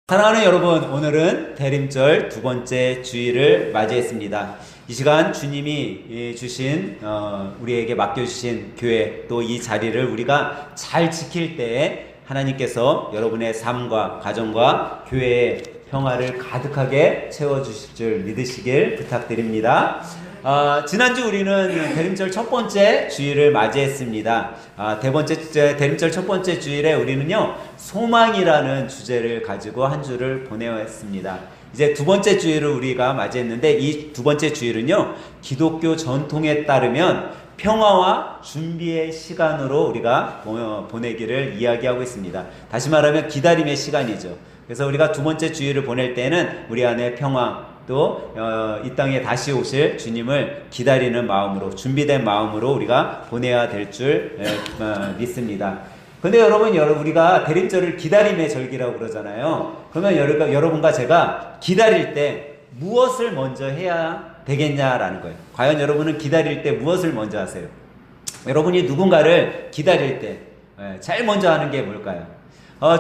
사랑하는 여러분, 오늘은 대림절 두 번째 주일을 맞이했습니다. 이 시간 주님이 주신 우리에게 맡겨주신 교회, 또 이 자리를 우리가 잘 지킬 때에 하나님께서 여러분의 삶과 가정과 교회의 평화를 가득하게 채워주실 줄 믿으시길 부탁드립니다. 지난주 우리는 대림절 첫 번째 주일을 맞이했습니다. 대림절 첫 번째 주일에 우리는요, 소망이라는 주제를 가지고 한 주를 보내었습니다. 이제 두 번째 주일을 우리가 맞이했는데, 이 두 번째 주일은요, 기독교 전통에 따르면 평화와 준비의 시간으로 우리가 보내기를 이야기하고 있습니다. 다시 말하면 기다림의 시간이죠. 그래서 우리가 두 번째 주일을 보낼 때는 우리 안에 평화, 또 이 땅에 다시 오실 주님을 기다리는 마음으로, 준비된 마음으로 우리가 보내야 될 줄 믿습니다. 근데 우리가 대림절을 기다림의 절기라고 그러잖아요. 그러면 여러분과 제가 기다릴 때 무엇을 먼저 해야 되겠냐라는 거예요. 과연 여러분은 기다릴 때 무엇을 먼저 하세요? 여러분이 누군가를 기다릴 때 제일 먼저 하는 게 뭘까요?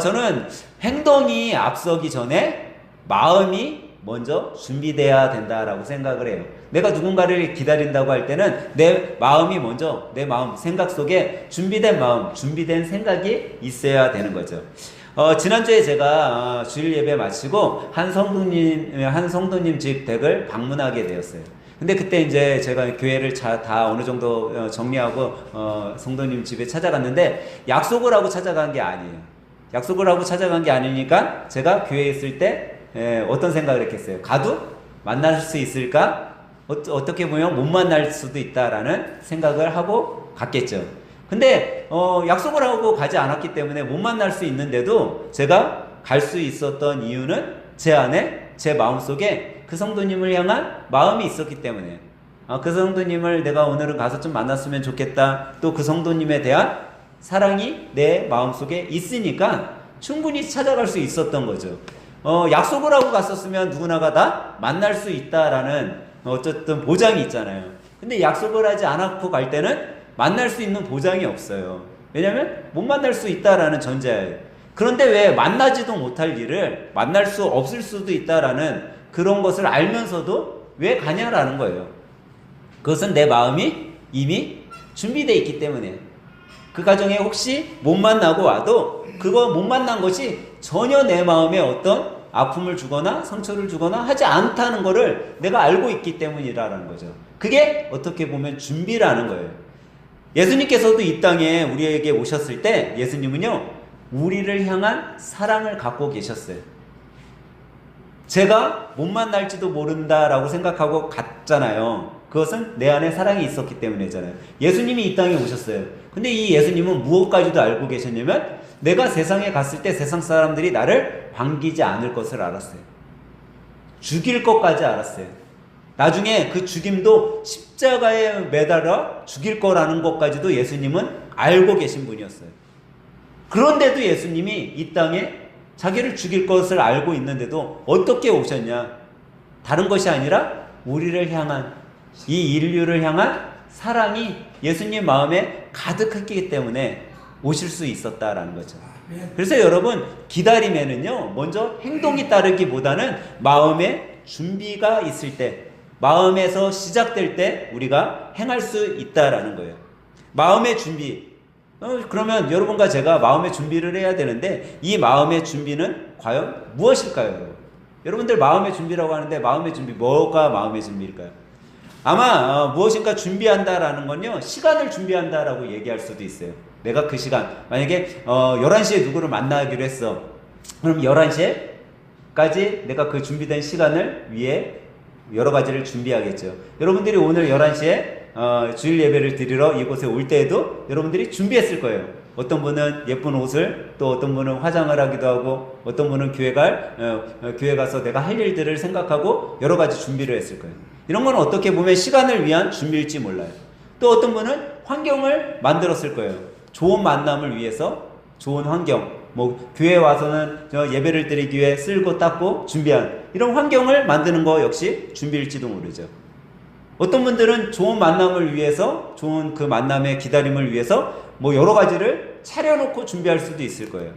저는 행동이 앞서기 전에 마음이 먼저 준비돼야 된다라고 생각을 해요. 내가 누군가를 기다린다고 할 때는 내 마음이 먼저, 내 마음, 생각 속에 준비된 마음, 준비된 생각이 있어야 되는 거죠. 지난주에 제가 주일 예배 마치고 한 성도님 집 댁을 방문하게 되었어요. 근데 그때 이제 제가 교회를 다 어느 정도 정리하고 성도님 집에 찾아갔는데, 약속을 하고 찾아간 게 아니에요. 약속을 하고 찾아간 게 아니니까 제가 교회에 있을 때 어떤 생각을 했겠어요? 가도 만날 수 있을까? 어떻게 보면 못 만날 수도 있다라는 생각을 하고 갔겠죠. 근데 약속을 하고 가지 않았기 때문에 못 만날 수 있는데도 제가 갈 수 있었던 이유는 제 안에, 제 마음속에 그 성도님을 향한 마음이 있었기 때문에, 그 성도님을 내가 오늘은 가서 좀 만났으면 좋겠다, 또 그 성도님에 대한 사랑이 내 마음속에 있으니까 충분히 찾아갈 수 있었던 거죠. 약속을 하고 갔었으면 누구나가 다 만날 수 있다라는 어쨌든 보장이 있잖아요. 근데 약속을 하지 않고 갈 때는 만날 수 있는 보장이 없어요. 왜냐면 못 만날 수 있다라는 전제예요. 그런데 왜 만나지도 못할 일을 만날 수 없을 수도 있다라는 그런 것을 알면서도 왜 가냐라는 거예요. 그것은 내 마음이 이미 준비되어 있기 때문에. 그 가정에 혹시 못 만나고 와도 그거 못 만난 것이 전혀 내 마음에 어떤 아픔을 주거나 상처를 주거나 하지 않다는 것을 내가 알고 있기 때문이라는 거죠. 그게 어떻게 보면 준비라는 거예요. 예수님께서도 이 땅에 우리에게 오셨을 때 예수님은요, 우리를 향한 사랑을 갖고 계셨어요. 제가 못 만날지도 모른다라고 생각하고 갔잖아요. 그것은 내 안에 사랑이 있었기 때문이잖아요. 예수님이 이 땅에 오셨어요. 근데 이 예수님은 무엇까지도 알고 계셨냐면, 내가 세상에 갔을 때 세상 사람들이 나를 반기지 않을 것을 알았어요. 죽일 것까지 알았어요. 나중에 그 죽임도 십자가에 매달아 죽일 거라는 것까지도 예수님은 알고 계신 분이었어요. 그런데도 예수님이 이 땅에 자기를 죽일 것을 알고 있는데도 어떻게 오셨냐? 다른 것이 아니라 우리를 향한, 이 인류를 향한 사랑이 예수님 마음에 가득했기 때문에 오실 수 있었다라는 거죠. 그래서 여러분, 기다림에는요, 먼저 행동이 따르기보다는 마음의 준비가 있을 때, 마음에서 시작될 때 우리가 행할 수 있다라는 거예요. 마음의 준비. 그러면 여러분과 제가 마음의 준비를 해야 되는데, 이 마음의 준비는 과연 무엇일까요, 여러분? 여러분들 마음의 준비라고 하는데, 마음의 준비, 뭐가 마음의 준비일까요? 아마 무엇인가 준비한다라는 건요, 시간을 준비한다라고 얘기할 수도 있어요. 내가 그 시간, 만약에 11시에 누구를 만나기로 했어. 그럼 11시에까지 내가 그 준비된 시간을 위해 여러 가지를 준비하겠죠. 여러분들이 오늘 11시에 주일 예배를 드리러 이곳에 올 때에도 여러분들이 준비했을 거예요. 어떤 분은 예쁜 옷을, 또 어떤 분은 화장을 하기도 하고, 어떤 분은 교회 가서 내가 할 일들을 생각하고 여러 가지 준비를 했을 거예요. 이런 건 어떻게 보면 시간을 위한 준비일지 몰라요. 또 어떤 분은 환경을 만들었을 거예요. 좋은 만남을 위해서 좋은 환경, 교회에 와서는 예배를 드리기 위해 쓸고 닦고 준비한 이런 환경을 만드는 거 역시 준비일지도 모르죠. 어떤 분들은 좋은 만남을 위해서, 좋은 그 만남의 기다림을 위해서 여러 가지를 차려놓고 준비할 수도 있을 거예요.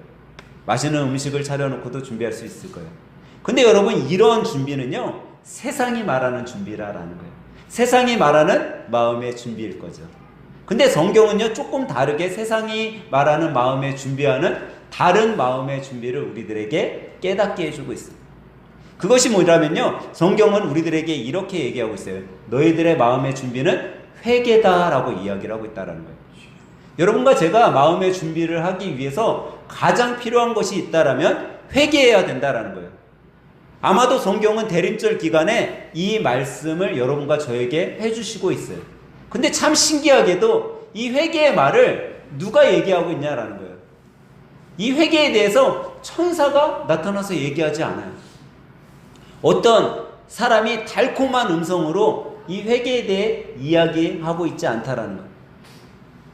맛있는 음식을 차려놓고도 준비할 수 있을 거예요. 근데 여러분, 이런 준비는요, 세상이 말하는 준비라는 거예요. 세상이 말하는 마음의 준비일 거죠. 근데 성경은요, 조금 다르게 세상이 말하는 마음의 준비와는 다른 마음의 준비를 우리들에게 깨닫게 해주고 있습니다. 그것이 뭐냐면요, 성경은 우리들에게 이렇게 얘기하고 있어요. 너희들의 마음의 준비는 회개다라고 이야기를 하고 있다는 거예요. 여러분과 제가 마음의 준비를 하기 위해서 가장 필요한 것이 있다라면 회개해야 된다라는 거예요. 아마도 성경은 대림절 기간에 이 말씀을 여러분과 저에게 해주시고 있어요. 근데 참 신기하게도 이 회개의 말을 누가 얘기하고 있냐라는 거예요. 이 회개에 대해서 천사가 나타나서 얘기하지 않아요. 어떤 사람이 달콤한 음성으로 이 회개에 대해 이야기하고 있지 않다라는 거예요.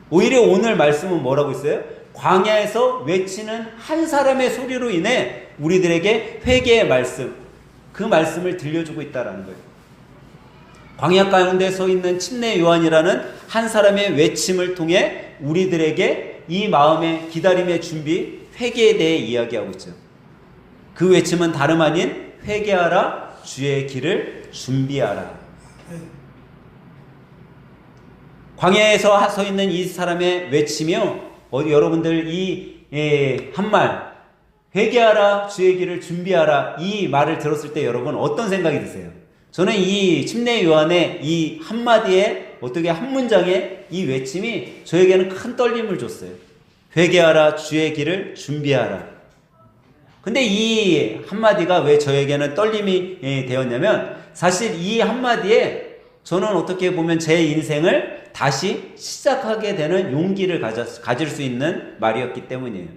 오히려 오늘 말씀은 뭐라고 있어요? 광야에서 외치는 한 사람의 소리로 인해 우리들에게 회개의 말씀, 그 말씀을 들려주고 있다는 거예요. 광야 가운데 서 있는 침례 요한이라는 한 사람의 외침을 통해 우리들에게 이 마음의 기다림의 준비, 회개에 대해 이야기하고 있죠. 그 외침은 다름 아닌 회개하라, 주의 길을 준비하라. 광야에서 서 있는 이 사람의 외침이요, 여러분들 이 한말 회개하라, 주의 길을 준비하라, 이 말을 들었을 때 여러분 어떤 생각이 드세요? 저는 이 침례 요한의 이 한마디에, 어떻게 한 문장에 이 외침이 저에게는 큰 떨림을 줬어요. 회개하라, 주의 길을 준비하라. 근데 이 한마디가 왜 저에게는 떨림이 되었냐면, 사실 이 한마디에 저는 어떻게 보면 제 인생을 다시 시작하게 되는 용기를 가질 수 있는 말이었기 때문이에요.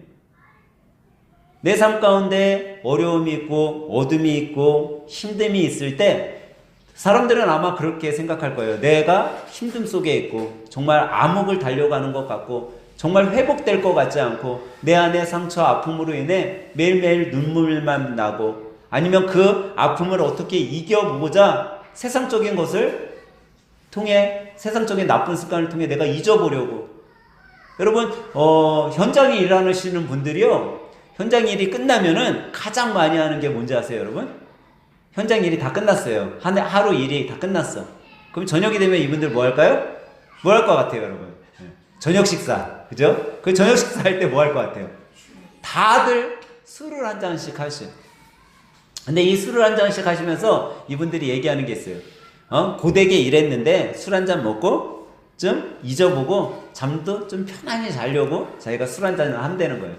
내 삶 가운데 어려움이 있고 어둠이 있고 힘듦이 있을 때 사람들은 아마 그렇게 생각할 거예요. 내가 힘듦 속에 있고 정말 암흑을 달려가는 것 같고 정말 회복될 것 같지 않고 내 안에 상처, 아픔으로 인해 매일매일 눈물만 나고, 아니면 그 아픔을 어떻게 이겨보고자 세상적인 것을 통해, 세상적인 나쁜 습관을 통해 내가 잊어보려고. 여러분, 현장에 일하시는 분들이요, 현장 일이 끝나면은 가장 많이 하는 게 뭔지 아세요, 여러분? 현장 일이 다 끝났어요. 하루 일이 다 끝났어. 그럼 저녁이 되면 이분들 뭐 할까요? 뭐 할 것 같아요, 여러분? 저녁 식사. 그죠? 그 저녁 식사 할 때 뭐 할 것 같아요? 다들 술을 한 잔씩 하셔. 근데 이 술을 한 잔씩 하시면서 이분들이 얘기하는 게 있어요. 고되게 일했는데 술 한 잔 먹고 좀 잊어보고 잠도 좀 편안히 자려고 자기가 술 한 잔을 한다는 거예요.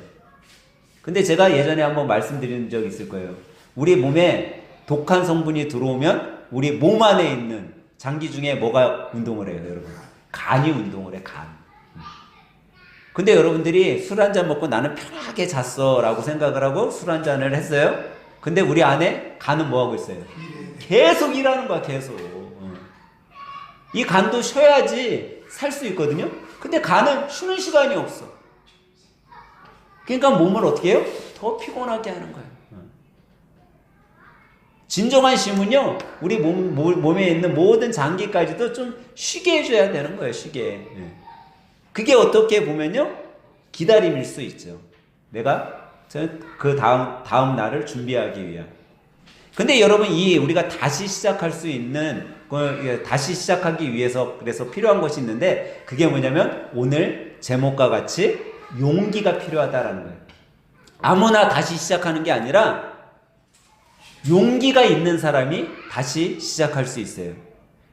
근데 제가 예전에 한번 말씀드린 적이 있을 거예요. 우리 몸에 독한 성분이 들어오면 우리 몸 안에 있는 장기 중에 뭐가 운동을 해요, 여러분? 간이 운동을 해, 간. 근데 여러분들이 술 한 잔 먹고 나는 편하게 잤어 라고 생각을 하고 술 한 잔을 했어요. 근데 우리 안에 간은 뭐 하고 있어요? 계속 일하는 거야, 계속. 이 간도 쉬어야지 살 수 있거든요. 근데 간은 쉬는 시간이 없어. 그러니까 몸을 어떻게 해요? 더 피곤하게 하는 거예요. 진정한 쉼은요, 우리 몸에 있는 모든 장기까지도 좀 쉬게 해줘야 되는 거예요, 쉬게. 그게 어떻게 보면요, 기다림일 수 있죠. 내가 그 다음 날을 준비하기 위한. 근데 여러분, 우리가 다시 시작할 수 있는, 다시 시작하기 위해서 그래서 필요한 것이 있는데, 그게 뭐냐면 오늘 제목과 같이 용기가 필요하다라는 거예요. 아무나 다시 시작하는 게 아니라 용기가 있는 사람이 다시 시작할 수 있어요.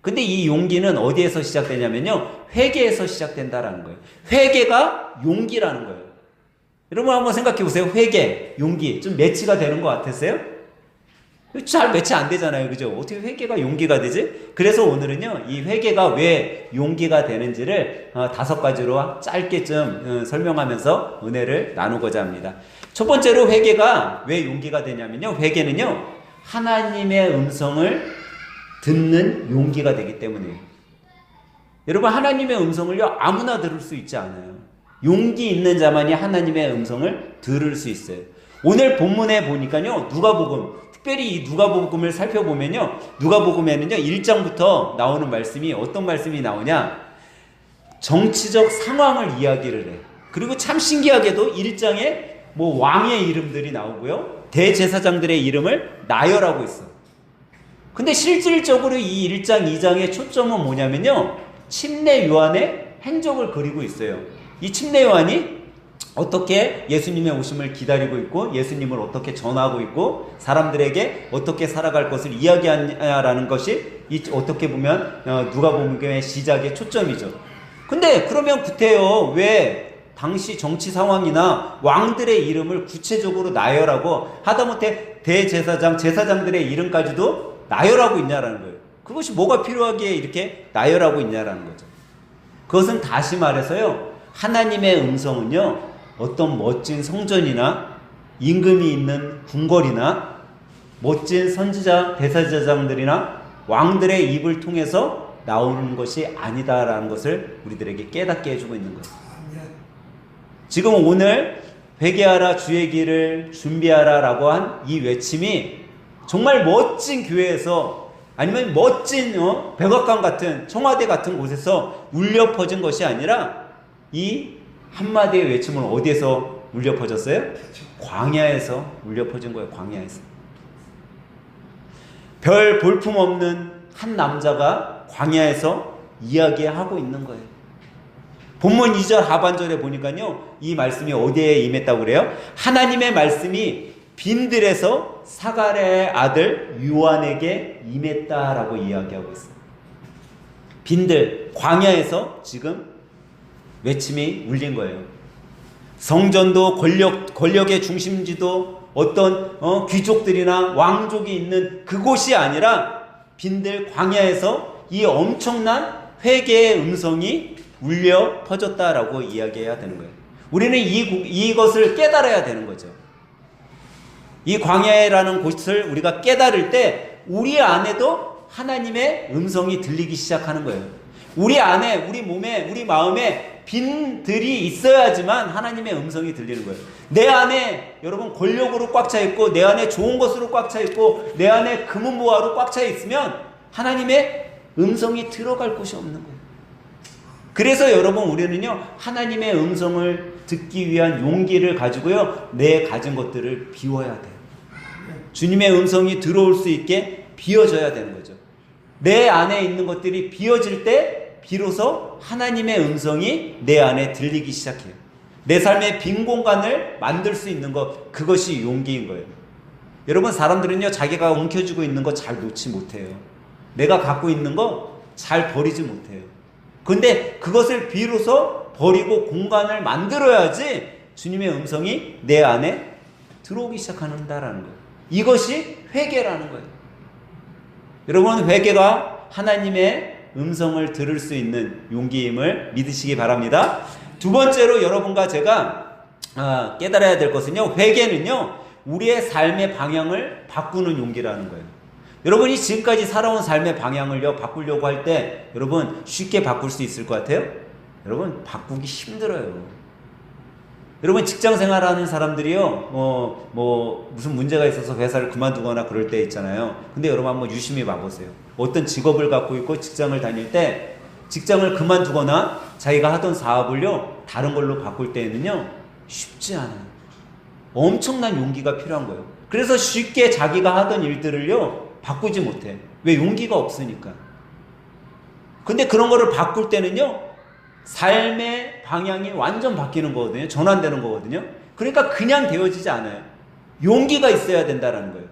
근데 이 용기는 어디에서 시작되냐면요, 회개에서 시작된다라는 거예요. 회개가 용기라는 거예요. 여러분 한번 생각해 보세요. 회개, 용기 좀 매치가 되는 것 같으세요? 잘 매치 안 되잖아요, 그죠? 어떻게 회개가 용기가 되지? 그래서 오늘은요, 이 회개가 왜 용기가 되는지를 5가지로 짧게 좀 설명하면서 은혜를 나누고자 합니다. 첫 번째로 회개가 왜 용기가 되냐면요, 회개는요, 하나님의 음성을 듣는 용기가 되기 때문이에요. 여러분, 하나님의 음성을요, 아무나 들을 수 있지 않아요. 용기 있는 자만이 하나님의 음성을 들을 수 있어요. 오늘 본문에 보니까요, 누가복음, 특별히 이 누가복음을 살펴보면요, 누가복음에는요 1장부터 나오는 말씀이 어떤 말씀이 나오냐, 정치적 상황을 이야기를 해. 그리고 참 신기하게도 1장에 뭐 왕의 이름들이 나오고요. 대제사장들의 이름을 나열하고 있어. 근데 실질적으로 이 1장, 2장의 초점은 뭐냐면요. 침례 요한의 행적을 그리고 있어요. 이 침례 요한이 어떻게 예수님의 오심을 기다리고 있고 예수님을 어떻게 전하고 있고 사람들에게 어떻게 살아갈 것을 이야기하냐라는 것이 어떻게 보면 누가복음의 시작의 초점이죠. 근데 그러면 구태여 왜 당시 정치 상황이나 왕들의 이름을 구체적으로 나열하고 하다못해 대제사장, 제사장들의 이름까지도 나열하고 있냐라는 거예요. 그것이 뭐가 필요하기에 이렇게 나열하고 있냐라는 거죠. 그것은 다시 말해서요. 하나님의 음성은요. 어떤 멋진 성전이나 임금이 있는 궁궐이나 멋진 선지자, 대사제사장들이나 왕들의 입을 통해서 나오는 것이 아니다라는 것을 우리들에게 깨닫게 해주고 있는 거예요. 지금 오늘 회개하라 주의 길을 준비하라 라고 한 이 외침이 정말 멋진 교회에서 아니면 멋진 백악관 같은 청와대 같은 곳에서 울려 퍼진 것이 아니라 이 한마디의 외침은 어디에서 울려 퍼졌어요? 광야에서 울려 퍼진 거예요. 광야에서. 별 볼품 없는 한 남자가 광야에서 이야기하고 있는 거예요. 본문 2절 하반절에 보니까요. 이 말씀이 어디에 임했다고 그래요? 하나님의 말씀이 빈들에서 사가랴의 아들 요한에게 임했다라고 이야기하고 있어요. 빈들, 광야에서 지금 외침이 울린 거예요. 성전도 권력의 중심지도 어떤 귀족들이나 왕족이 있는 그곳이 아니라 빈들 광야에서 이 엄청난 회개의 음성이 울려 퍼졌다라고 이야기해야 되는 거예요. 우리는 이것을 깨달아야 되는 거죠. 이 광야라는 곳을 우리가 깨달을 때 우리 안에도 하나님의 음성이 들리기 시작하는 거예요. 우리 안에, 우리 몸에, 우리 마음에 빈들이 있어야지만 하나님의 음성이 들리는 거예요. 내 안에 여러분 권력으로 꽉 차 있고 내 안에 좋은 것으로 꽉 차 있고 내 안에 금은보화로 꽉 차 있으면 하나님의 음성이 들어갈 곳이 없는 거예요. 그래서 여러분 우리는요 하나님의 음성을 듣기 위한 용기를 가지고요 내 가진 것들을 비워야 돼요. 주님의 음성이 들어올 수 있게 비워져야 되는 거죠. 내 안에 있는 것들이 비워질 때 비로소 하나님의 음성이 내 안에 들리기 시작해요. 내 삶의 빈 공간을 만들 수 있는 것, 그것이 용기인 거예요. 여러분 사람들은요 자기가 움켜쥐고 있는 거 잘 놓지 못해요. 내가 갖고 있는 거 잘 버리지 못해요. 근데 그것을 비로소 버리고 공간을 만들어야지 주님의 음성이 내 안에 들어오기 시작한다라는 거예요. 이것이 회개라는 거예요. 여러분 회개가 하나님의 음성을 들을 수 있는 용기임을 믿으시기 바랍니다. 두 번째로 여러분과 제가 깨달아야 될 것은요. 회개는요. 우리의 삶의 방향을 바꾸는 용기라는 거예요. 여러분이 지금까지 살아온 삶의 방향을요. 바꾸려고 할 때 여러분 쉽게 바꿀 수 있을 것 같아요? 여러분 바꾸기 힘들어요. 여러분 직장 생활하는 사람들이요. 무슨 문제가 있어서 회사를 그만두거나 그럴 때 있잖아요. 근데 여러분 한번 유심히 봐보세요. 어떤 직업을 갖고 있고 직장을 다닐 때 직장을 그만두거나 자기가 하던 사업을요 다른 걸로 바꿀 때에는요 쉽지 않아요. 엄청난 용기가 필요한 거예요. 그래서 쉽게 자기가 하던 일들을요 바꾸지 못해. 왜? 용기가 없으니까. 근데 그런 거를 바꿀 때는요 삶의 방향이 완전 바뀌는 거거든요. 전환되는 거거든요. 그러니까 그냥 되어지지 않아요. 용기가 있어야 된다는 거예요.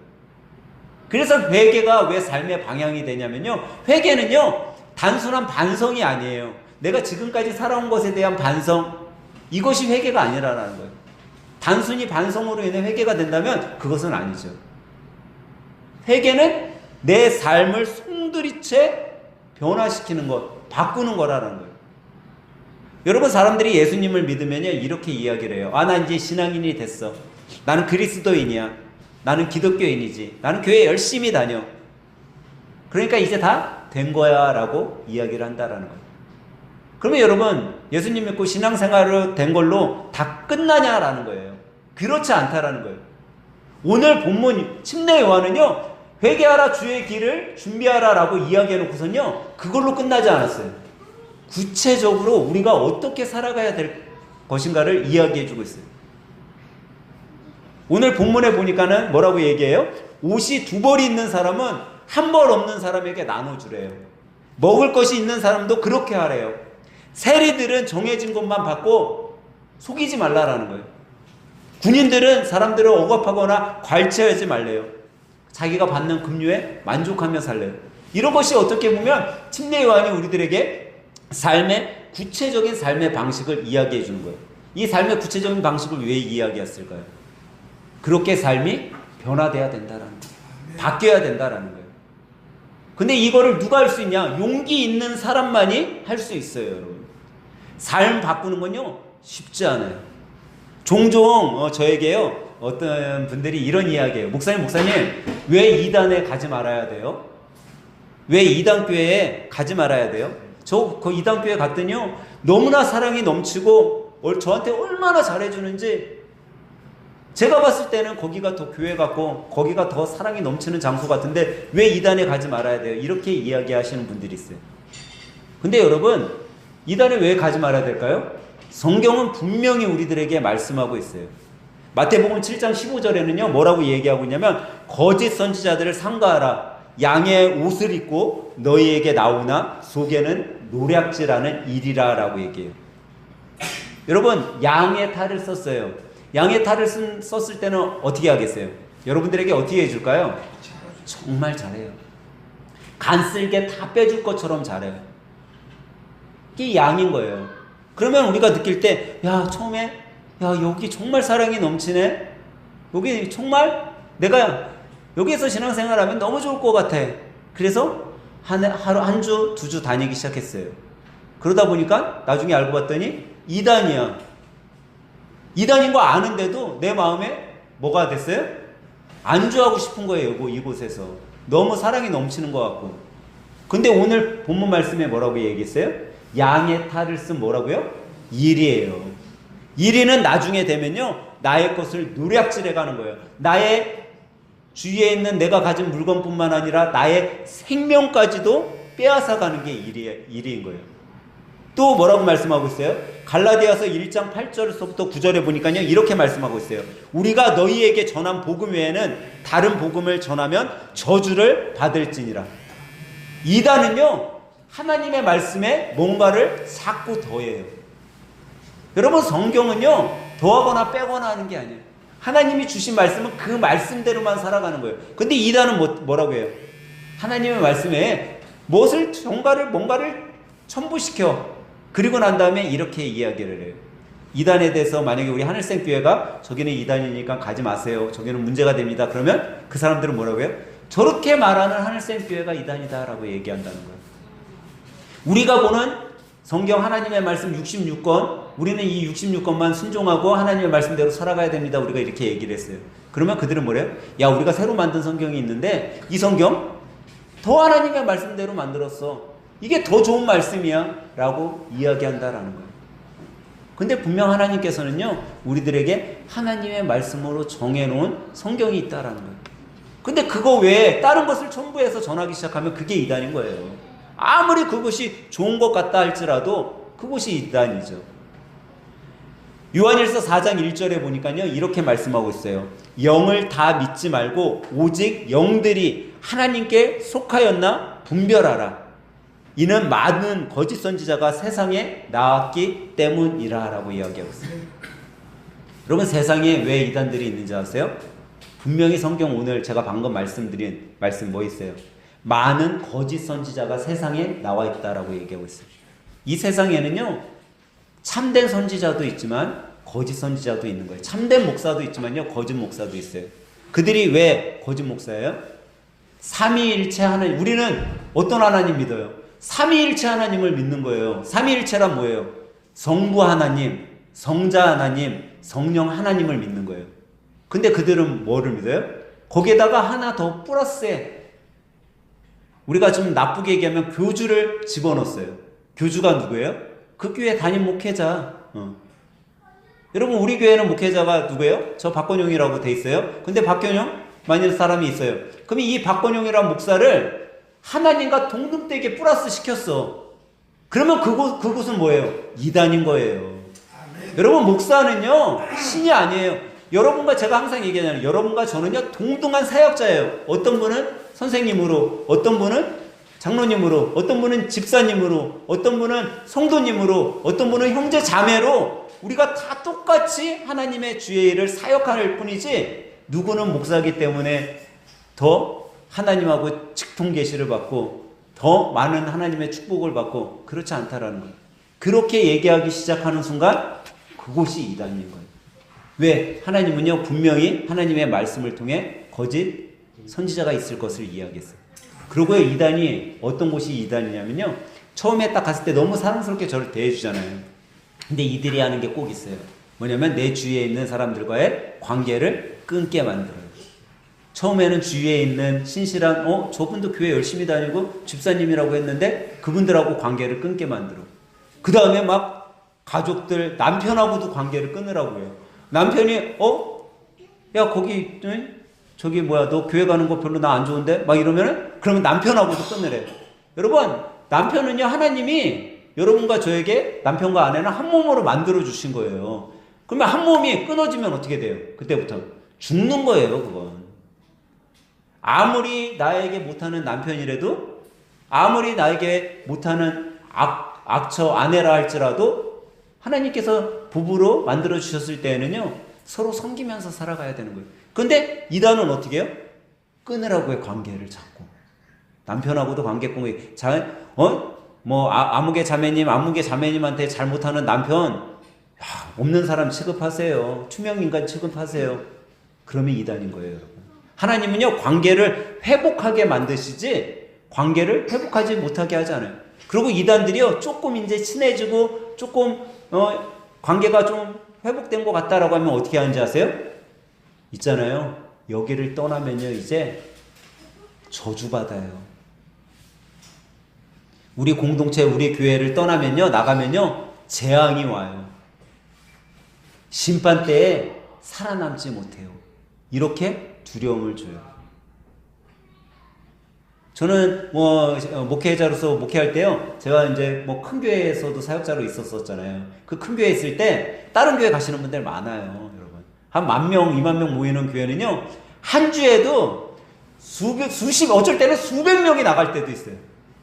그래서 회개가 왜 삶의 방향이 되냐면요. 회개는요 단순한 반성이 아니에요. 내가 지금까지 살아온 것에 대한 반성, 이것이 회개가 아니라는 거예요. 단순히 반성으로 인해 회개가 된다면 그것은 아니죠. 회개는 내 삶을 송두리째 변화시키는 것, 바꾸는 거라는 거예요. 여러분 사람들이 예수님을 믿으면요 이렇게 이야기를 해요. 나 이제 신앙인이 됐어. 나는 그리스도인이야. 나는 기독교인이지. 나는 교회 열심히 다녀. 그러니까 이제 다 된 거야 라고 이야기를 한다라는 거예요. 그러면 여러분 예수님 믿고 신앙생활을 된 걸로 다 끝나냐라는 거예요. 그렇지 않다라는 거예요. 오늘 본문 침례 요한은요 회개하라 주의 길을 준비하라 라고 이야기해놓고선요 그걸로 끝나지 않았어요. 구체적으로 우리가 어떻게 살아가야 될 것인가를 이야기해주고 있어요. 오늘 본문에 보니까는 뭐라고 얘기해요? 옷이 두 벌이 있는 사람은 한 벌 없는 사람에게 나눠주래요. 먹을 것이 있는 사람도 그렇게 하래요. 세리들은 정해진 것만 받고 속이지 말라라는 거예요. 군인들은 사람들을 억압하거나 괄치하지 말래요. 자기가 받는 급료에 만족하며 살래요. 이런 것이 어떻게 보면 침례 요한이 우리들에게 삶의 구체적인 삶의 방식을 이야기해 주는 거예요. 이 삶의 구체적인 방식을 왜 이야기했을까요? 그렇게 삶이 변화돼야 된다라는 거예요. 바뀌어야 된다라는 거예요. 근데 이거를 누가 할 수 있냐? 용기 있는 사람만이 할 수 있어요, 여러분. 삶 바꾸는 건요, 쉽지 않아요. 종종 저에게요, 어떤 분들이 이런 이야기해요. 목사님, 왜 이단에 가지 말아야 돼요? 왜 이단교회에 가지 말아야 돼요? 저 그 이단교회 갔더니요, 너무나 사랑이 넘치고 저한테 얼마나 잘해주는지, 제가 봤을 때는 거기가 더 교회 같고 거기가 더 사랑이 넘치는 장소 같은데 왜 이단에 가지 말아야 돼요? 이렇게 이야기하시는 분들이 있어요. 근데 여러분, 이단에 왜 가지 말아야 될까요? 성경은 분명히 우리들에게 말씀하고 있어요. 마태복음 7장 15절에는요 뭐라고 얘기하고 있냐면, 거짓 선지자들을 삼가하라. 양의 옷을 입고 너희에게 나오나 속에는 노략질하는 일이라 라고 얘기해요. 여러분, 양의 탈을 썼어요. 양의 탈을 썼을 때는 어떻게 하겠어요? 여러분들에게 어떻게 해줄까요? 정말 잘해요. 간쓸게 다 빼줄 것처럼 잘해요. 이게 양인 거예요. 그러면 우리가 느낄 때, 야, 처음에, 야, 여기 정말 사랑이 넘치네? 여기 정말 내가 여기에서 신앙생활하면 너무 좋을 것 같아. 그래서 하루 한 주, 두 주 다니기 시작했어요. 그러다 보니까 나중에 알고 봤더니 이단이야. 이단인 거 아는데도 내 마음에 뭐가 됐어요? 안주하고 싶은 거예요, 이곳에서. 너무 사랑이 넘치는 것 같고. 근데 오늘 본문 말씀에 뭐라고 얘기했어요? 양의 탈을 쓴 뭐라고요? 일이에요. 일이는 나중에 되면요, 나의 것을 노략질해 가는 거예요. 나의 주위에 있는 내가 가진 물건뿐만 아니라 나의 생명까지도 빼앗아 가는 게 일인 거예요. 또 뭐라고 말씀하고 있어요? 갈라디아서 1장 8절부터 9절에 보니까요, 이렇게 말씀하고 있어요. 우리가 너희에게 전한 복음 외에는 다른 복음을 전하면 저주를 받을지니라. 이단은요, 하나님의 말씀에 뭔가를 자꾸 더해요. 여러분, 성경은요, 더하거나 빼거나 하는 게 아니에요. 하나님이 주신 말씀은 그 말씀대로만 살아가는 거예요. 근데 이단은 뭐라고 해요? 하나님의 말씀에 뭔가를 첨부시켜. 그리고 난 다음에 이렇게 이야기를 해요. 이단에 대해서 만약에 우리 하늘생교회가 저기는 이단이니까 가지 마세요, 저기는 문제가 됩니다, 그러면 그 사람들은 뭐라고 해요? 저렇게 말하는 하늘생교회가 이단이다 라고 얘기한다는 거예요. 우리가 보는 성경 하나님의 말씀 66권, 우리는 이 66권만 순종하고 하나님의 말씀대로 살아가야 됩니다, 우리가 이렇게 얘기를 했어요. 그러면 그들은 뭐래요? 야, 우리가 새로 만든 성경이 있는데 이 성경 더 하나님의 말씀대로 만들었어, 이게 더 좋은 말씀이야 라고 이야기한다라는 거예요. 근데 분명 하나님께서는요, 우리들에게 하나님의 말씀으로 정해놓은 성경이 있다라는 거예요. 근데 그거 외에 다른 것을 첨부해서 전하기 시작하면 그게 이단인 거예요. 아무리 그것이 좋은 것 같다 할지라도 그것이 이단이죠. 요한일서 4장 1절에 보니까요, 이렇게 말씀하고 있어요. 영을 다 믿지 말고 오직 영들이 하나님께 속하였나 분별하라. 이는 많은 거짓 선지자가 세상에 나왔기 때문이라 라고 이야기하고 있어요. 여러분, 세상에 왜 이단들이 있는지 아세요? 분명히 성경 오늘 제가 방금 말씀드린 말씀 뭐 있어요? 많은 거짓 선지자가 세상에 나와 있다라고 얘기하고 있어요. 이 세상에는요, 참된 선지자도 있지만 거짓 선지자도 있는 거예요. 참된 목사도 있지만요, 거짓 목사도 있어요. 그들이 왜 거짓 목사예요? 삼위일체 하나님, 우리는 어떤 하나님 믿어요? 삼위일체 하나님을 믿는 거예요. 삼위일체란 뭐예요? 성부 하나님, 성자 하나님, 성령 하나님을 믿는 거예요. 근데 그들은 뭐를 믿어요? 거기에다가 하나 더 플러스해. 우리가 좀 나쁘게 얘기하면 교주를 집어넣었어요. 교주가 누구예요? 그 교회 담임 목회자. 여러분, 우리 교회는 목회자가 누구예요? 저 박건용이라고 돼 있어요. 근데 박건용 만일 사람이 있어요. 그럼 이 박건용이라는 목사를 하나님과 동등되게 플러스 시켰어. 그러면 그곳은 뭐예요? 이단인 거예요. 여러분, 목사는요, 신이 아니에요. 여러분과 제가 항상 얘기하잖아요. 여러분과 저는요 동등한 사역자예요. 어떤 분은 선생님으로, 어떤 분은 장로님으로, 어떤 분은 집사님으로, 어떤 분은 성도님으로, 어떤 분은 형제 자매로 우리가 다 똑같이 하나님의 주의 일을 사역할 뿐이지, 누구는 목사기 때문에 더 하나님하고 직통 계시를 받고 더 많은 하나님의 축복을 받고 그렇지 않다라는 거예요. 그렇게 얘기하기 시작하는 순간 그곳이 이단인 거예요. 왜? 하나님은요 분명히 하나님의 말씀을 통해 거짓 선지자가 있을 것을 이야기했어요. 그리고 이단이 어떤 곳이 이단이냐면요, 처음에 딱 갔을 때 너무 사랑스럽게 저를 대해주잖아요. 근데 이들이 하는 게 꼭 있어요. 뭐냐면 내 주위에 있는 사람들과의 관계를 끊게 만들어요. 처음에는 주위에 있는 신실한 저분도 교회 열심히 다니고 집사님이라고 했는데 그분들하고 관계를 끊게 만들어. 그 다음에 막 가족들, 남편하고도 관계를 끊으라고 해요. 남편이 야 거기 저기 뭐야 너 교회 가는 거 별로 나 안 좋은데 막 이러면은 그러면 남편하고도 끊으래. 여러분, 남편은요 하나님이 여러분과 저에게 남편과 아내는 한 몸으로 만들어 주신 거예요. 그러면 한 몸이 끊어지면 어떻게 돼요? 그때부터 죽는 거예요. 그건 아무리 나에게 못하는 남편이라도, 아무리 나에게 못하는 악처 아내라 할지라도 하나님께서 부부로 만들어 주셨을 때에는요 서로 섬기면서 살아가야 되는 거예요. 근데 이단은 어떻게 해요? 끊으라고 해. 관계를 자꾸 남편하고도 관계 끊고 아무개 자매님한테 잘못하는 남편 없는 사람 취급하세요. 투명인간 취급하세요. 그러면 이단인 거예요. 여러분, 하나님은요 관계를 회복하게 만드시지 관계를 회복하지 못하게 하지 않아요. 그리고 이단들이요 조금 이제 친해지고 조금 관계가 좀 회복된 것 같다라고 하면 어떻게 하는지 아세요? 있잖아요, 여기를 떠나면요 이제 저주받아요. 우리 공동체, 우리 교회를 떠나면요, 나가면요 재앙이 와요. 심판 때에 살아남지 못해요. 이렇게 두려움을 줘요. 저는 목회자로서 목회할 때요, 제가 이제 큰 교회에서도 사역자로 있었잖아요. 그 큰 교회에 있을 때 다른 교회 가시는 분들 많아요. 여러분, 한 10,000명, 20,000명 모이는 교회는요 한 주에도 어쩔 때는 수백 명이 나갈 때도 있어요.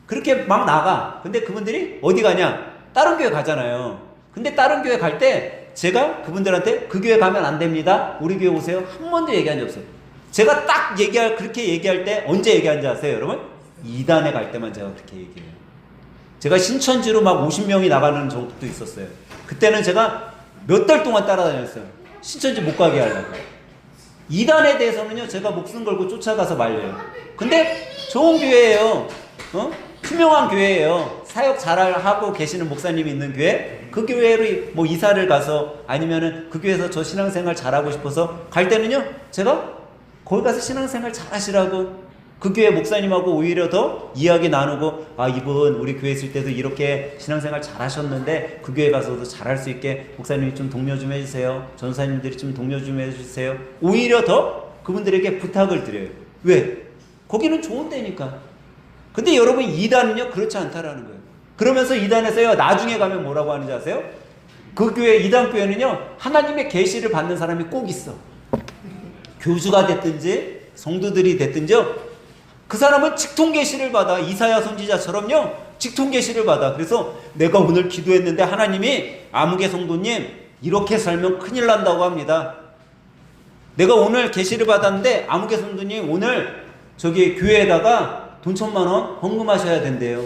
그렇게 막 나가. 근데 그분들이 어디 가냐? 다른 교회 가잖아요. 근데 다른 교회 갈 때 제가 그분들한테 그 교회 가면 안 됩니다, 우리 교회 오세요, 한 번도 얘기한 적 없어요. 제가 딱 그렇게 얘기할 때 언제 얘기한지 아세요, 여러분? 이단에 갈 때만 제가 그렇게 얘기해요. 제가 신천지로 막 50명이 나가는 적도 있었어요. 그때는 제가 몇 달 동안 따라다녔어요. 신천지 못 가게 하려고. 이단에 대해서는요 제가 목숨 걸고 쫓아가서 말려요. 근데 좋은 교회예요. 투명한 교회예요. 사역 잘하고 계시는 목사님이 있는 교회, 그 교회로 이사를 가서 아니면은 그 교회에서 저 신앙생활 잘하고 싶어서 갈 때는요 제가 거기 가서 신앙생활 잘하시라고 그 교회 목사님하고 오히려 더 이야기 나누고, 이분 우리 교회 있을 때도 이렇게 신앙생활 잘하셨는데 그 교회 가서도 잘할 수 있게 목사님이 좀 독려 좀 해주세요, 전사님들이 좀 독려 좀 해주세요. 오히려 더 그분들에게 부탁을 드려요. 왜? 거기는 좋은 데니까. 근데 여러분, 이단은요 그렇지 않다라는 거예요. 그러면서 이단에서요 나중에 가면 뭐라고 하는지 아세요? 그 교회, 이단 교회는요 하나님의 계시를 받는 사람이 꼭 있어. 교주가 됐든지 성도들이 됐든지요, 그 사람은 직통 계시를 받아. 이사야 선지자처럼요 직통 계시를 받아. 그래서 내가 오늘 기도했는데 하나님이 아무개 성도님 이렇게 살면 큰일 난다고 합니다. 내가 오늘 계시를 받았는데 아무개 성도님 오늘 저기 교회에다가 돈 1,000,000원 헌금하셔야 된대요.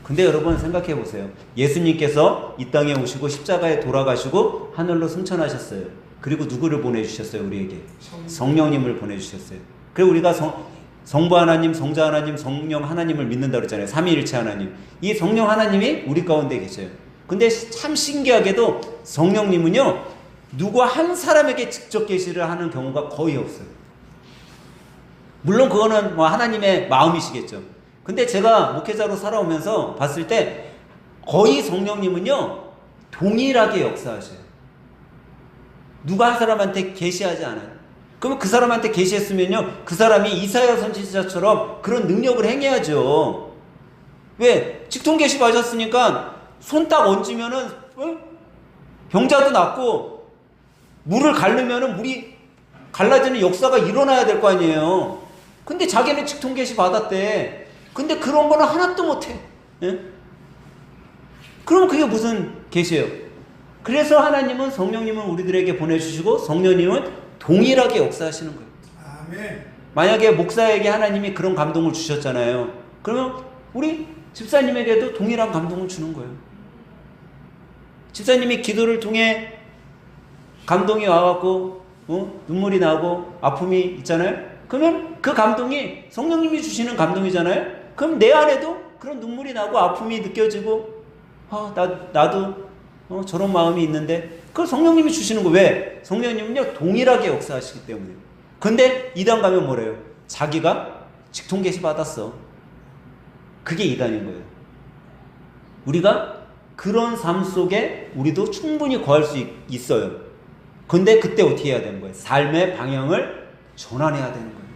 근데 여러분 생각해 보세요. 예수님께서 이 땅에 오시고 십자가에 돌아가시고 하늘로 승천하셨어요. 그리고 누구를 보내주셨어요? 우리에게 성령님을 보내주셨어요. 그리고 우리가 성부 하나님, 성자 하나님, 성령 하나님을 믿는다고 그랬잖아요. 삼위일체 하나님. 이 성령 하나님이 우리 가운데 계셔요. 근데 참 신기하게도 성령님은요 누구 한 사람에게 직접 계시를 하는 경우가 거의 없어요. 물론 그거는 하나님의 마음이시겠죠. 근데 제가 목회자로 살아오면서 봤을 때 거의 성령님은요 동일하게 역사하셔요. 누가 한 사람한테 계시하지 않아요. 그러면 그 사람한테 계시했으면요 그 사람이 이사야 선지자처럼 그런 능력을 행해야죠. 왜? 직통 계시 받으셨으니까 손 딱 얹으면은 병자도 낫고 물을 가르면은 물이 갈라지는 역사가 일어나야 될 거 아니에요. 근데 자기는 직통 계시 받았대. 근데 그런 거는 하나도 못해. 예? 그럼 그게 무슨 계시예요? 그래서 하나님은 성령님을 우리들에게 보내주시고 성령님은 동일하게 역사하시는 거예요. 아멘. 만약에 목사에게 하나님이 그런 감동을 주셨잖아요. 그러면 우리 집사님에게도 동일한 감동을 주는 거예요. 집사님이 기도를 통해 감동이 와갖고 눈물이 나고 아픔이 있잖아요. 그러면 그 감동이 성령님이 주시는 감동이잖아요. 그럼 내 안에도 그런 눈물이 나고 아픔이 느껴지고 나도 저런 마음이 있는데 그걸 성령님이 주시는 거. 왜? 성령님은요 동일하게 역사하시기 때문에. 근데 이단 가면 뭐래요? 자기가 직통 계시 받았어. 그게 이단인 거예요. 우리가 그런 삶 속에 우리도 충분히 거할 수 있어요. 근데 그때 어떻게 해야 되는 거예요? 삶의 방향을 전환해야 되는 거예요.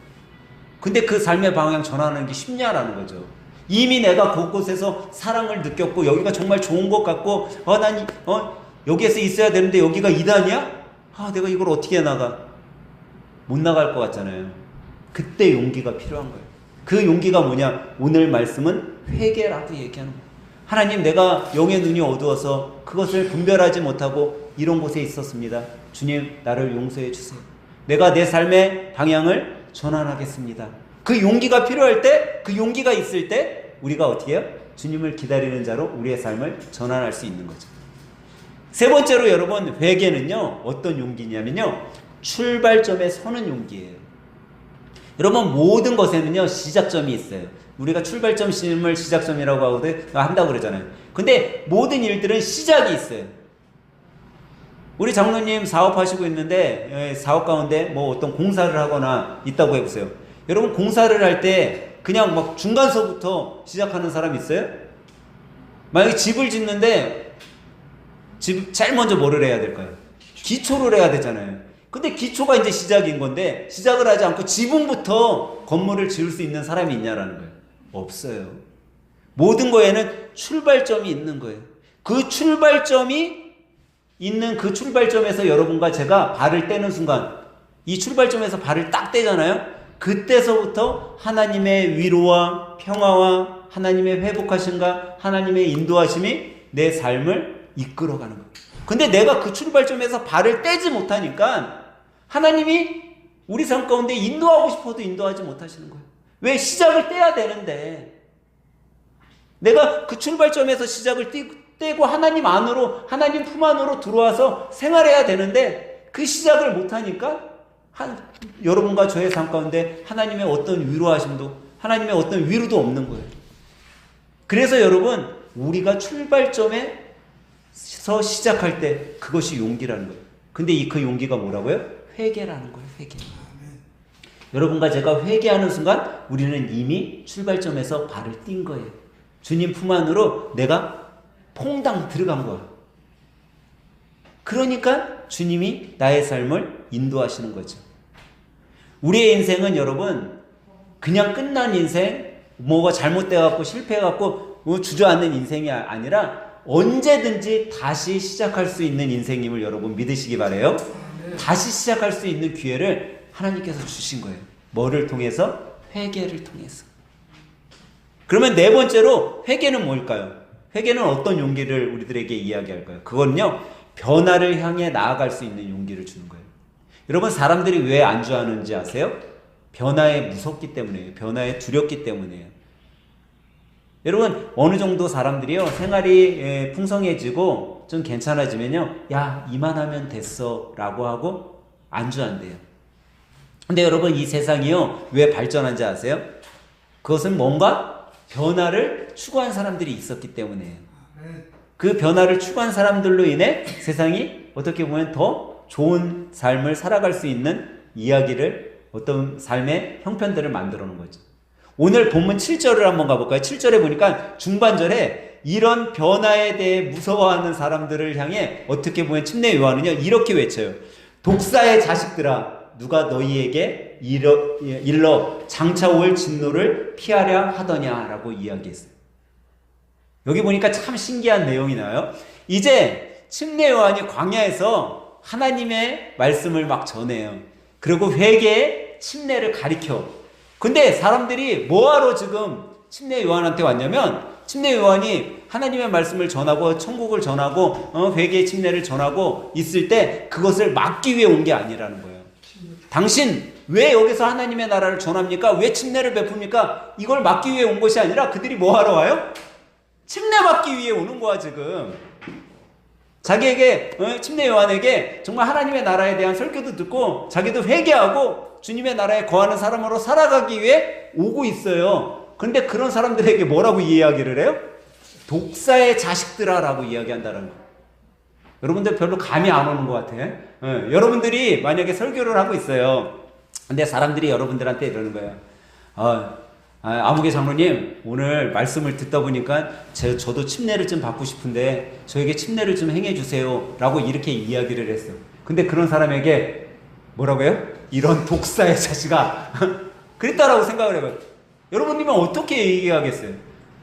근데 그 삶의 방향 전환하는 게 쉽냐라는 거죠. 이미 내가 곳곳에서 사랑을 느꼈고 여기가 정말 좋은 것 같고 난 여기에서 있어야 되는데 여기가 이단이야? 내가 이걸 어떻게 나가? 못 나갈 것 같잖아요. 그때 용기가 필요한 거예요. 그 용기가 뭐냐? 오늘 말씀은 회개라고 얘기하는 거예요. 하나님, 내가 영의 눈이 어두워서 그것을 분별하지 못하고 이런 곳에 있었습니다. 주님, 나를 용서해 주세요. 내가 내 삶의 방향을 전환하겠습니다. 그 용기가 필요할 때, 그 용기가 있을 때 우리가 어떻게 해요? 주님을 기다리는 자로 우리의 삶을 전환할 수 있는 거죠. 세 번째로 여러분, 회개는요 어떤 용기냐면요 출발점에 서는 용기예요. 여러분, 모든 것에는요 시작점이 있어요. 우리가 출발점을 시작점이라고 한다고 그러잖아요. 근데 모든 일들은 시작이 있어요. 우리 장로님 사업하시고 있는데 사업 가운데 뭐 어떤 공사를 하거나 있다고 해보세요. 여러분, 공사를 할 때 그냥 막 중간서부터 시작하는 사람 있어요? 만약에 집을 짓는데 집 제일 먼저 뭐를 해야 될까요? 기초를 해야 되잖아요. 근데 기초가 이제 시작인 건데 시작을 하지 않고 지붕부터 건물을 지을 수 있는 사람이 있냐라는 거예요. 없어요. 모든 거에는 출발점이 있는 거예요. 그 출발점이 있는 그 출발점에서 여러분과 제가 발을 떼는 순간, 이 출발점에서 발을 딱 떼잖아요. 그때서부터 하나님의 위로와 평화와 하나님의 회복하심과 하나님의 인도하심이 내 삶을 이끌어가는 거예요. 근데 내가 그 출발점에서 발을 떼지 못하니까 하나님이 우리 삶 가운데 인도하고 싶어도 인도하지 못하시는 거예요. 왜? 시작을 떼야 되는데 내가 그 출발점에서 시작을 떼고 하나님 안으로, 하나님 품 안으로 들어와서 생활해야 되는데 그 시작을 못하니까 여러분과 저의 삶 가운데 하나님의 어떤 위로하심도, 하나님의 어떤 위로도 없는 거예요. 그래서 여러분, 우리가 출발점에서 시작할 때 그것이 용기라는 거예요. 근데 그 용기가 뭐라고요? 회개라는 거예요. 회개. 여러분과 제가 회개하는 순간 우리는 이미 출발점에서 발을 띈 거예요. 주님 품 안으로 내가 퐁당 들어간 거야. 그러니까 주님이 나의 삶을 인도하시는 거죠. 우리의 인생은 여러분 그냥 끝난 인생, 뭐가 잘못돼갖고 실패해갖고 주저앉는 인생이 아니라 언제든지 다시 시작할 수 있는 인생임을 여러분 믿으시기 바라요. 다시 시작할 수 있는 기회를 하나님께서 주신 거예요. 뭐를 통해서? 회개를 통해서. 그러면 네 번째로 회개는 뭘까요? 회개는 어떤 용기를 우리들에게 이야기할까요? 그건요, 변화를 향해 나아갈 수 있는 용기를 주는 거예요. 여러분, 사람들이 왜 안주하는지 아세요? 변화에 무섭기 때문이에요. 변화에 두렵기 때문이에요. 여러분, 어느 정도 사람들이요, 생활이 풍성해지고 좀 괜찮아지면요, 야, 이만하면 됐어 라고 하고 안주한대요. 근데 여러분, 이 세상이요, 왜 발전한지 아세요? 그것은 뭔가 변화를 추구한 사람들이 있었기 때문이에요. 그 변화를 추구한 사람들로 인해 세상이 어떻게 보면 더 좋은 삶을 살아갈 수 있는 이야기를, 어떤 삶의 형편들을 만들어 놓은 거죠. 오늘 본문 7절을 한번 가볼까요? 7절에 보니까 중반절에 이런 변화에 대해 무서워하는 사람들을 향해 어떻게 보면 침례 요한은요, 이렇게 외쳐요. 독사의 자식들아, 누가 너희에게 일러 장차 올 진노를 피하려 하더냐라고 이야기했어요. 여기 보니까 참 신기한 내용이 나와요. 이제 침례 요한이 광야에서 하나님의 말씀을 막 전해요. 그리고 회개의 침례를 가리켜. 근데 사람들이 뭐하러 지금 침례 요한한테 왔냐면, 침례 요한이 하나님의 말씀을 전하고 천국을 전하고 회개의 침례를 전하고 있을 때 그것을 막기 위해 온 게 아니라는 거예요. 당신 왜 여기서 하나님의 나라를 전합니까? 왜 침례를 베풉니까? 이걸 막기 위해 온 것이 아니라 그들이 뭐하러 와요? 침례받기 위해 오는 거야 지금. 자기에게 침례 요한에게 정말 하나님의 나라에 대한 설교도 듣고 자기도 회개하고 주님의 나라에 거하는 사람으로 살아가기 위해 오고 있어요. 그런데 그런 사람들에게 뭐라고 이야기를 해요? 독사의 자식들아 라고 이야기한다는 거예요. 여러분들 별로 감이 안 오는 것 같아. 여러분들이 만약에 설교를 하고 있어요. 근데 사람들이 여러분들한테 이러는 거예요. 아무개 장로님, 오늘 말씀을 듣다 보니까 저도 침례를 좀 받고 싶은데 저에게 침례를 좀 행해 주세요 라고 이렇게 이야기를 했어요. 근데 그런 사람에게 뭐라고 해요? 이런 독사의 자식아 그랬다라고 생각을 해봐요. 여러분이면 어떻게 얘기하겠어요?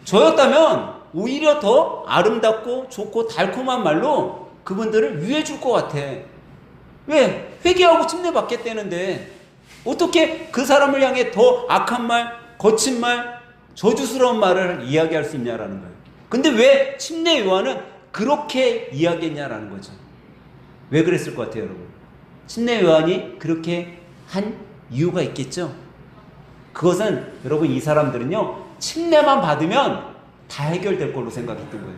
저였다면 오히려 더 아름답고 좋고 달콤한 말로 그분들을 위해 줄 것 같아. 왜? 회개하고 침례 받겠다는데 어떻게 그 사람을 향해 더 악한 말, 거친 말, 저주스러운 말을 이야기할 수 있냐라는 거예요. 근데 왜 침례 요한은 그렇게 이야기했냐라는 거죠. 왜 그랬을 것 같아요, 여러분? 침례 요한이 그렇게 한 이유가 있겠죠? 그것은 여러분, 이 사람들은요, 침례만 받으면 다 해결될 걸로 생각했던 거예요.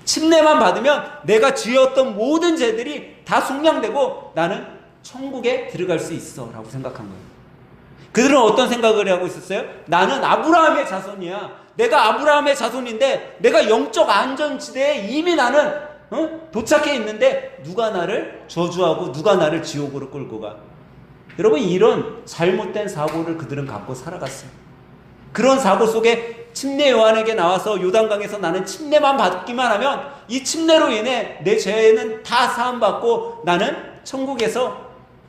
침례만 받으면 내가 지었던 모든 죄들이 다 속량되고 나는 천국에 들어갈 수 있어 라고 생각한 거예요. 그들은 어떤 생각을 하고 있었어요? 나는 아브라함의 자손이야. 내가 아브라함의 자손인데 내가 영적 안전지대에 이미 나는 도착해 있는데 누가 나를 저주하고 누가 나를 지옥으로 끌고 가. 여러분, 이런 잘못된 사고를 그들은 갖고 살아갔어요. 그런 사고 속에 침례 요한에게 나와서 요단강에서 나는 침례만 받기만 하면 이 침례로 인해 내 죄는 다 사함받고 나는 천국에서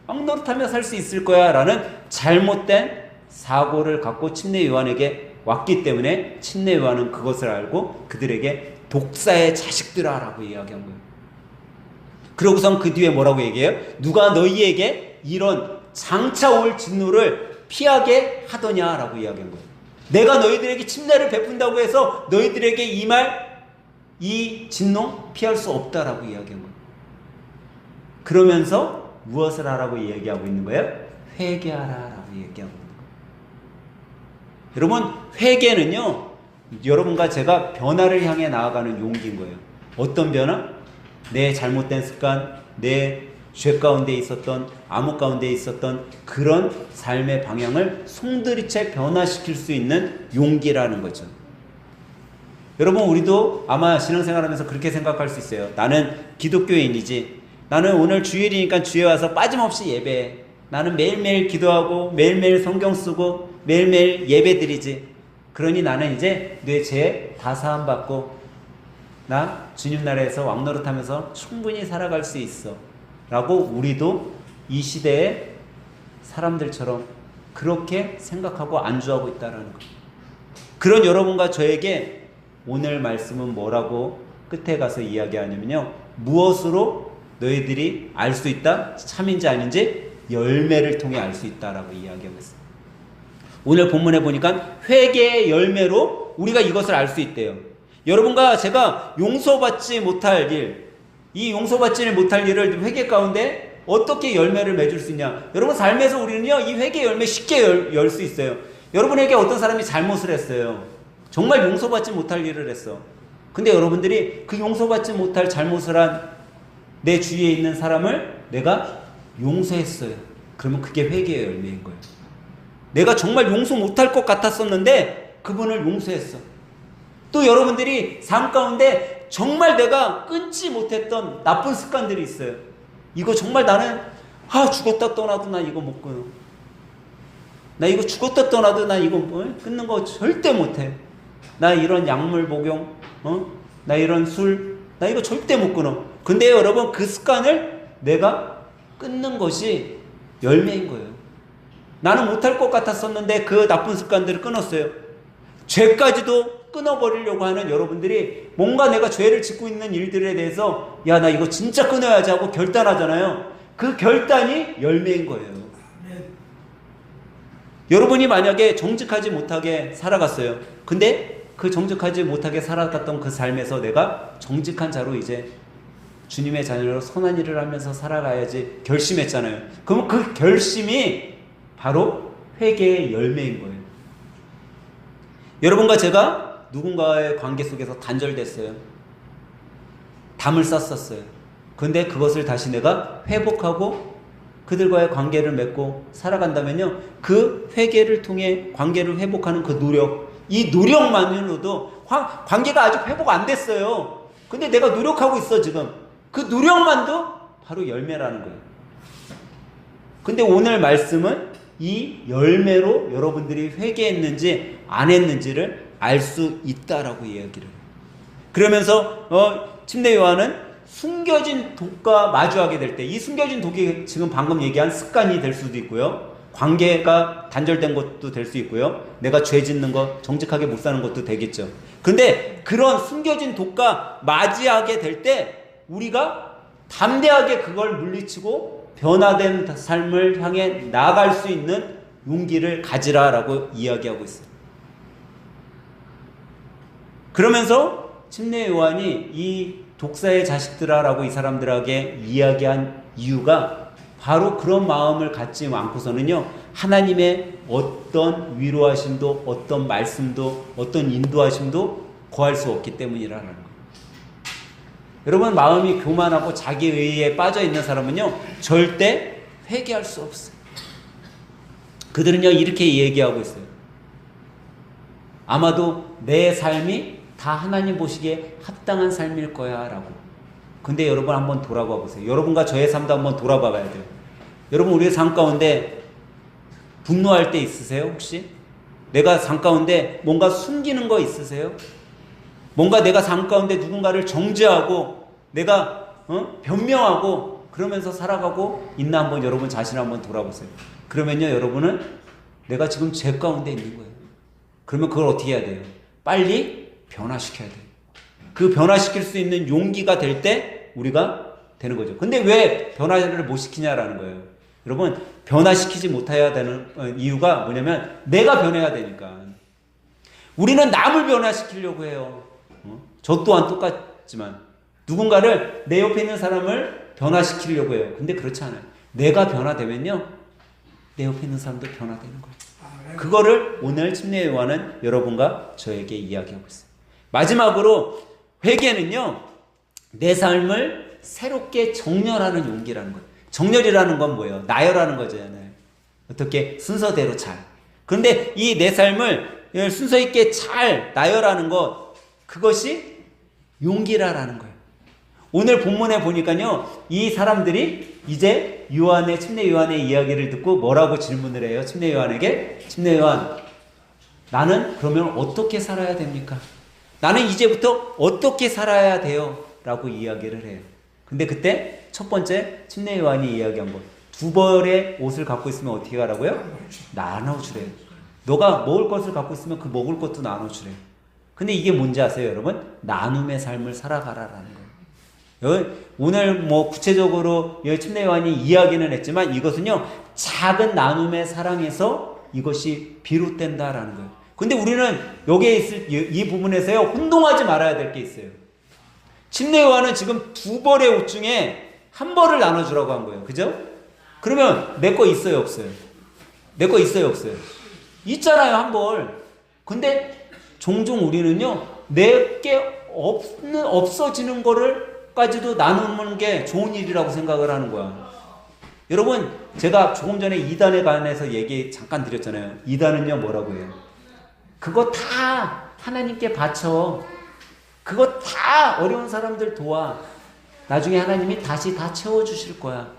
왕노릇하며 살 수 있을 거야 라는 잘못된 사고를 갖고 침례 요한에게 왔기 때문에 침례 요한은 그것을 알고 그들에게 독사의 자식들아 라고 이야기한 거예요. 그러고선 그 뒤에 뭐라고 얘기해요? 누가 너희에게 이런 장차 올 진노를 피하게 하더냐 라고 이야기한 거예요. 내가 너희들에게 침례를 베푼다고 해서 너희들에게 이 진노 피할 수 없다라고 이야기한 거예요. 그러면서 무엇을 하라고 얘기하고 있는 거예요? 회개하라라고 얘기하고 있는 거예요. 여러분, 회개는요, 여러분과 제가 변화를 향해 나아가는 용기인 거예요. 어떤 변화? 내 잘못된 습관, 내 죄 가운데 있었던, 암흑 가운데 있었던 그런 삶의 방향을 송두리째 변화시킬 수 있는 용기라는 거죠. 여러분, 우리도 아마 신앙생활하면서 그렇게 생각할 수 있어요. 나는 기독교인이지. 나는 오늘 주일이니까 주에 와서 빠짐없이 예배해. 나는 매일매일 기도하고 매일매일 성경 쓰고 매일매일 예배드리지. 그러니 나는 이제 내 죄 다 사함받고 나 주님 나라에서 왕노릇하면서 충분히 살아갈 수 있어 라고 우리도 이 시대의 사람들처럼 그렇게 생각하고 안주하고 있다는 거예요. 그런 여러분과 저에게 오늘 말씀은 뭐라고 끝에 가서 이야기하냐면요, 무엇으로 너희들이 알 수 있다? 참인지 아닌지 열매를 통해 알 수 있다라고 이야기하고 있어요. 오늘 본문에 보니까 회개의 열매로 우리가 이것을 알 수 있대요. 여러분과 제가 용서받지 못할 일, 이 용서받지 못할 일을 회개 가운데 어떻게 열매를 맺을 수 있냐? 여러분, 삶에서 우리는요, 이 회개 열매 쉽게 열 수 있어요. 여러분에게 어떤 사람이 잘못을 했어요. 정말 용서받지 못할 일을 했어. 근데 여러분들이 그 용서받지 못할 잘못을 한 내 주위에 있는 사람을 내가 용서했어요. 그러면 그게 회개의 열매인 거예요. 내가 정말 용서 못할 것 같았었는데 그분을 용서했어. 또 여러분들이 삶 가운데 정말 내가 끊지 못했던 나쁜 습관들이 있어요. 이거 정말 나는 죽었다 떠나도 나 이거 못 끊어. 나 이거 죽었다 떠나도 나 이거 끊는 거 절대 못해. 나 이런 약물 복용, 나 이런 술, 나 이거 절대 못 끊어. 근데 여러분, 그 습관을 내가 끊는 것이 열매인 거예요. 나는 못할 것 같았었는데 그 나쁜 습관들을 끊었어요. 죄까지도 끊어버리려고 하는 여러분들이 뭔가 내가 죄를 짓고 있는 일들에 대해서 야, 나 이거 진짜 끊어야지 하고 결단하잖아요. 그 결단이 열매인 거예요. 여러분이 만약에 정직하지 못하게 살아갔어요. 근데 그 정직하지 못하게 살아갔던 그 삶에서 내가 정직한 자로 이제 주님의 자녀로 선한 일을 하면서 살아가야지 결심했잖아요. 그럼 그 결심이 바로 회개의 열매인 거예요. 여러분과 제가 누군가의 관계 속에서 단절됐어요. 담을 쌌었어요. 근데 그것을 다시 내가 회복하고 그들과의 관계를 맺고 살아간다면요, 그 회개를 통해 관계를 회복하는 그 노력, 이 노력만으로도 관계가 아직 회복 안 됐어요. 근데 내가 노력하고 있어 지금. 그 노력만도 바로 열매라는 거예요. 근데 오늘 말씀은 이 열매로 여러분들이 회개했는지 안 했는지를 알 수 있다라고 이야기를 해요. 그러면서 침례 요한은 숨겨진 독과 마주하게 될 때, 이 숨겨진 독이 지금 방금 얘기한 습관이 될 수도 있고요, 관계가 단절된 것도 될 수 있고요, 내가 죄 짓는 것, 정직하게 못 사는 것도 되겠죠. 근데 그런 숨겨진 독과 맞이하게 될 때 우리가 담대하게 그걸 물리치고 변화된 삶을 향해 나아갈 수 있는 용기를 가지라라고 이야기하고 있어요. 그러면서 침례 요한이 이 독사의 자식들아라고 이 사람들에게 이야기한 이유가 바로 그런 마음을 갖지 않고서는요, 하나님의 어떤 위로하심도, 어떤 말씀도, 어떤 인도하심도 구할 수 없기 때문이라는 거예요. 여러분, 마음이 교만하고 자기의에 빠져 있는 사람은요, 절대 회개할 수 없어요. 그들은요, 이렇게 얘기하고 있어요. 아마도 내 삶이 다 하나님 보시기에 합당한 삶일 거야 라고. 근데 여러분 한번 돌아봐 보세요. 여러분과 저의 삶도 한번 돌아봐 봐야 돼요. 여러분, 우리의 삶 가운데 분노할 때 있으세요 혹시? 내가 삶 가운데 뭔가 숨기는 거 있으세요? 뭔가 내가 삶 가운데 누군가를 정죄하고 내가 변명하고 그러면서 살아가고 있나 한번 여러분 자신 한번 돌아보세요. 그러면요, 여러분은 내가 지금 죄 가운데 있는 거예요. 그러면 그걸 어떻게 해야 돼요? 빨리 변화시켜야 돼요. 그 변화시킬 수 있는 용기가 될 때 우리가 되는 거죠. 근데 왜 변화를 못 시키냐라는 거예요. 여러분, 변화시키지 못해야 되는 이유가 뭐냐면 내가 변해야 되니까. 우리는 남을 변화시키려고 해요. 저 또한 똑같지만 누군가를, 내 옆에 있는 사람을 변화시키려고 해요. 근데 그렇지 않아요. 내가 변화되면요, 내 옆에 있는 사람도 변화되는 거예요. 그거를 오늘 침례 요한은 여러분과 저에게 이야기하고 있어요. 마지막으로 회개는요, 내 삶을 새롭게 정렬하는 용기라는 거예요. 정렬이라는 건 뭐예요? 나열하는 거잖아요. 어떻게 순서대로 잘. 그런데 이 내 삶을 순서 있게 잘 나열하는 것, 그것이 용기라는 거예요. 오늘 본문에 보니까요, 이 사람들이 이제 침례 요한의 이야기를 듣고 뭐라고 질문을 해요? 침례 요한에게, 침례 요한, 나는 그러면 어떻게 살아야 됩니까? 나는 이제부터 어떻게 살아야 돼요? 라고 이야기를 해요. 근데 그때 첫 번째 침례 요한이 이야기한 것, 두 벌의 옷을 갖고 있으면 어떻게 하라고요? 나눠주래요. 너가 먹을 것을 갖고 있으면 그 먹을 것도 나눠주래요. 근데 이게 뭔지 아세요, 여러분? 나눔의 삶을 살아가라라는 거예요. 오늘 뭐 구체적으로 침례 요한이 이야기는 했지만 이것은요, 작은 나눔의 사랑에서 이것이 비롯된다라는 거예요. 근데 우리는 여기에 있을 이 부분에서요, 혼동하지 말아야 될 게 있어요. 침례 요한은 지금 두 벌의 옷 중에 한 벌을 나눠주라고 한 거예요. 그죠? 그러면 내 거 있어요, 없어요? 내 거 있어요, 없어요? 있잖아요, 한 벌. 근데 종종 우리는요, 내게 없어지는 거를까지도 나누는 게 좋은 일이라고 생각을 하는 거야. 여러분, 제가 조금 전에 이단에 관해서 얘기 잠깐 드렸잖아요. 이단은요, 뭐라고 해요? 그거 다 하나님께 바쳐. 그거 다 어려운 사람들 도와. 나중에 하나님이 다시 다 채워주실 거야.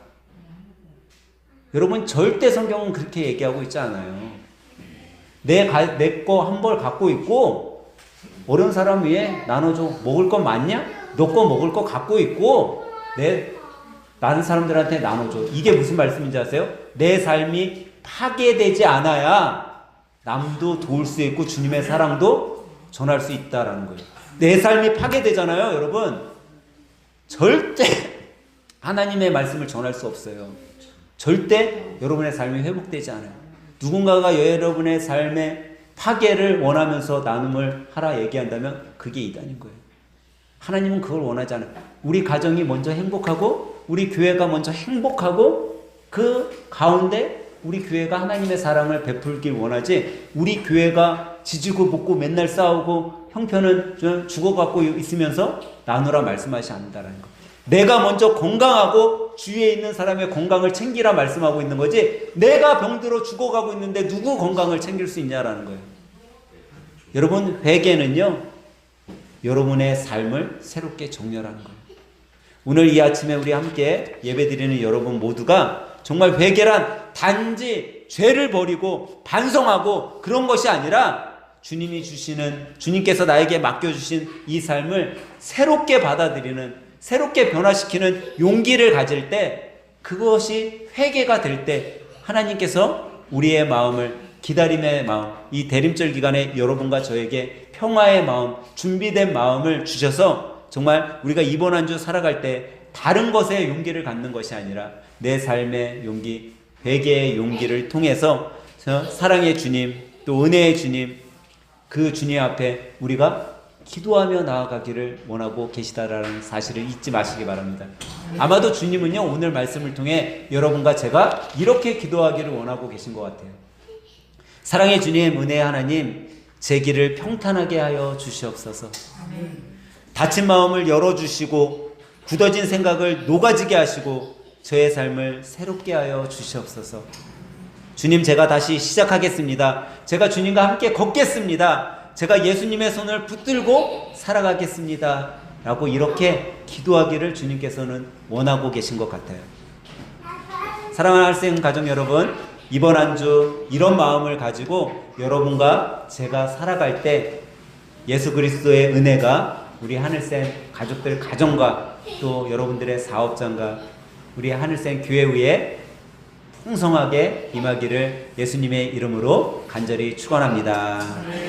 여러분, 절대 성경은 그렇게 얘기하고 있지 않아요. 내 거 한 벌 갖고 있고 어려운 사람 위에 나눠줘. 먹을 거 많냐? 너 거 먹을 거 갖고 있고 다른 사람들한테 나눠줘. 이게 무슨 말씀인지 아세요? 내 삶이 파괴되지 않아야 남도 도울 수 있고 주님의 사랑도 전할 수 있다라는 거예요. 내 삶이 파괴되잖아요, 여러분. 절대 하나님의 말씀을 전할 수 없어요. 절대 여러분의 삶이 회복되지 않아요. 누군가가 여러분의 삶의 파괴를 원하면서 나눔을 하라 얘기한다면 그게 이단인 거예요. 하나님은 그걸 원하지 않아요. 우리 가정이 먼저 행복하고 우리 교회가 먼저 행복하고 그 가운데 우리 교회가 하나님의 사랑을 베풀길 원하지, 우리 교회가 지지고 볶고 맨날 싸우고 형편은 죽어갖고 있으면서 나누라 말씀하지 않는다라는 거. 내가 먼저 건강하고 주위에 있는 사람의 건강을 챙기라 말씀하고 있는 거지, 내가 병들어 죽어가고 있는데 누구 건강을 챙길 수 있냐라는 거예요. 여러분, 회개는요, 여러분의 삶을 새롭게 정렬하는 거예요. 오늘 이 아침에 우리 함께 예배드리는 여러분 모두가 정말 회개란 단지 죄를 버리고 반성하고 그런 것이 아니라 주님이 주시는, 주님께서 나에게 맡겨주신 이 삶을 새롭게 받아들이는, 새롭게 변화시키는 용기를 가질 때, 그것이 회개가 될 때 하나님께서 우리의 마음을, 기다림의 마음, 이 대림절 기간에 여러분과 저에게 평화의 마음, 준비된 마음을 주셔서 정말 우리가 이번 한 주 살아갈 때 다른 것에 용기를 갖는 것이 아니라 내 삶의 용기, 회개의 용기를 통해서 사랑의 주님, 또 은혜의 주님, 그 주님 앞에 우리가 기도하며 나아가기를 원하고 계시다라는 사실을 잊지 마시기 바랍니다. 아마도 주님은요, 오늘 말씀을 통해 여러분과 제가 이렇게 기도하기를 원하고 계신 것 같아요. 사랑의 주님, 은혜의 하나님, 제 길을 평탄하게 하여 주시옵소서. 다친 마음을 열어주시고 굳어진 생각을 녹아지게 하시고 저의 삶을 새롭게 하여 주시옵소서. 주님, 제가 다시 시작하겠습니다. 제가 주님과 함께 걷겠습니다. 제가 예수님의 손을 붙들고 살아가겠습니다. 라고 이렇게 기도하기를 주님께서는 원하고 계신 것 같아요. 사랑하는 할생 가족 여러분, 이번 한 주 이런 마음을 가지고 여러분과 제가 살아갈 때 예수 그리스도의 은혜가 우리 하늘생 가족들 가정과 또 여러분들의 사업장과 우리 하늘생 교회 위에 풍성하게 임하기를 예수님의 이름으로 간절히 축원합니다.